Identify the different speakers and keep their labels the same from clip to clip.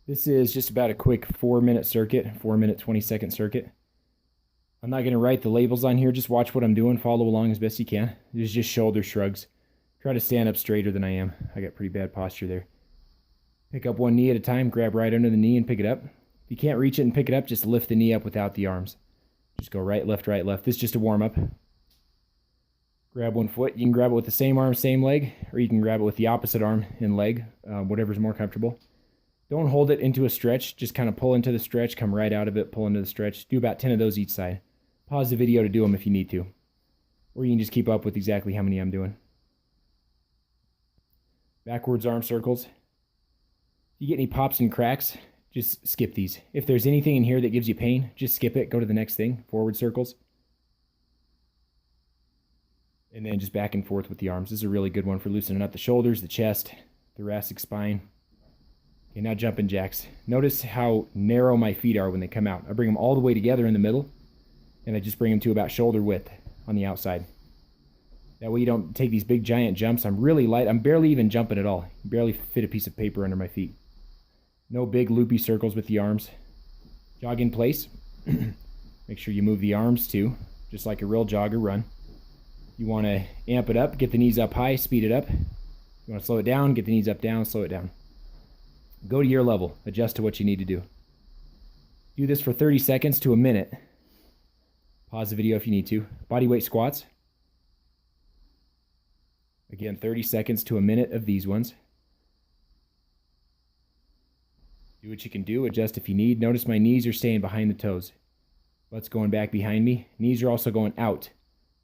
Speaker 1: This is just about a quick 4-minute circuit, 4-minute, 20-second circuit. I'm not going to write the labels on here. Just watch what I'm doing. Follow along as best you can. There's just shoulder shrugs. Try to stand up straighter than I am. I got pretty bad posture there. Pick up one knee at a time. Grab right under the knee and pick it up. If you can't reach it and pick it up, just lift the knee up without the arms. Just go right, left, right, left. This is just a warm-up. Grab one foot. You can grab it with the same arm, same leg, or you can grab it with the opposite arm and leg, whatever's more comfortable. Don't hold it into a stretch. Just kind of pull into the stretch, come right out of it, pull into the stretch. Do about 10 of those each side. Pause the video to do them if you need to. Or you can just keep up with exactly how many I'm doing. Backwards arm circles. If you get any pops and cracks, just skip these. If there's anything in here that gives you pain, just skip it. Go to the next thing. Forward circles. And then just back and forth with the arms. This is a really good one for loosening up the shoulders, the chest, thoracic spine. Okay, now jumping jacks. Notice how narrow my feet are when they come out. I bring them all the way together in the middle, and I just bring them to about shoulder width on the outside. That way you don't take these big giant jumps. I'm really light. I'm barely even jumping at all. Barely fit a piece of paper under my feet. No big loopy circles with the arms. Jog in place. Make sure you move the arms too, just like a real jog or run. You want to amp it up, get the knees up high, speed it up. You want to slow it down, get the knees up, down, slow it down. Go to your level. Adjust to what you need to do. Do this for 30 seconds to a minute. Pause the video if you need to. Bodyweight squats. Again, 30 seconds to a minute of these ones. Do what you can do. Adjust if you need. Notice my knees are staying behind the toes. Butts going back behind me. Knees are also going out.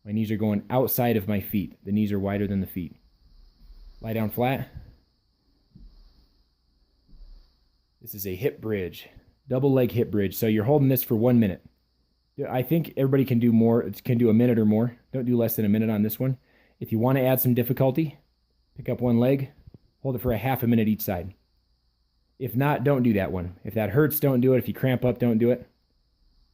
Speaker 1: My knees are going outside of my feet. The knees are wider than the feet. Lie down flat. This is a hip bridge, double leg hip bridge. So you're holding this for 1 minute. I think everybody can do more, can do a minute or more. Don't do less than a minute on this one. If you want to add some difficulty, pick up one leg, hold it for a half a minute each side. If not, don't do that one. If that hurts, don't do it. If you cramp up, don't do it.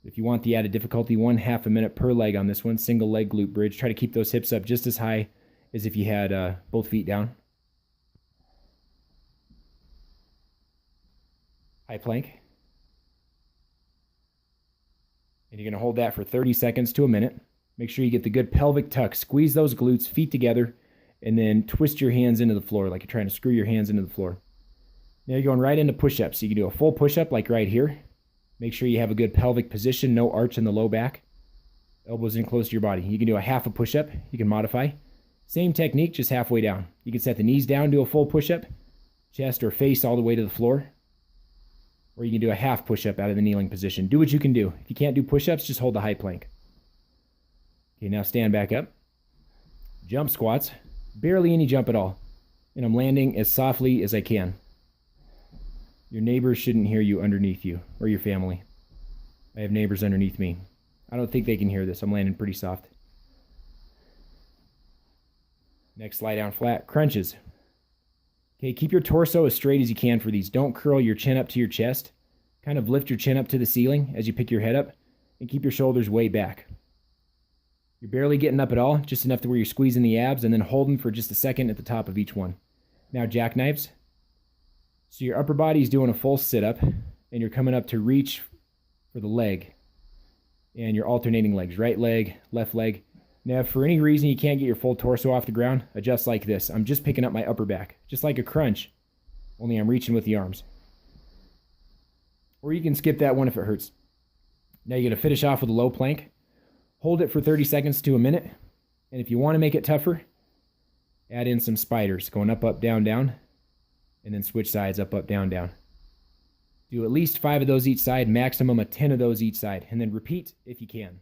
Speaker 1: If you want the added difficulty, 1/2 a minute per leg on this one, single leg glute bridge. Try to keep those hips up just as high as if you had both feet down. High plank. And you're going to hold that for 30 seconds to a minute. Make sure you get the good pelvic tuck. Squeeze those glutes, feet together, and then twist your hands into the floor like you're trying to screw your hands into the floor. Now you're going right into push-ups. So you can do a full push-up like right here. Make sure you have a good pelvic position, no arch in the low back. Elbows in close to your body. You can do a half a push-up. You can modify. Same technique, just halfway down. You can set the knees down, do a full push-up. Chest or face all the way to the floor. Or you can do a half push-up out of the kneeling position. Do what you can do. If you can't do push-ups, just hold the high plank. Okay, now stand back up. Jump squats. Barely any jump at all. And I'm landing as softly as I can. Your neighbors shouldn't hear you underneath you, or your family. I have neighbors underneath me. I don't think they can hear this. I'm landing pretty soft. Next, lie down flat. Crunches. Okay, keep your torso as straight as you can for these. Don't curl your chin up to your chest. Kind of lift your chin up to the ceiling as you pick your head up, and keep your shoulders way back. You're barely getting up at all, just enough to where you're squeezing the abs, and then holding for just a second at the top of each one. Now jackknives. So your upper body is doing a full sit-up, and you're coming up to reach for the leg. And you're alternating legs, right leg, left leg. Now, if for any reason you can't get your full torso off the ground, adjust like this. I'm just picking up my upper back, just like a crunch, only I'm reaching with the arms. Or you can skip that one if it hurts. Now you're going to finish off with a low plank. Hold it for 30 seconds to a minute. And if you want to make it tougher, add in some spiders, going up, up, down, down. And then switch sides, up, up, down, down. Do at least 5 of those each side, maximum of 10 of those each side. And then repeat if you can.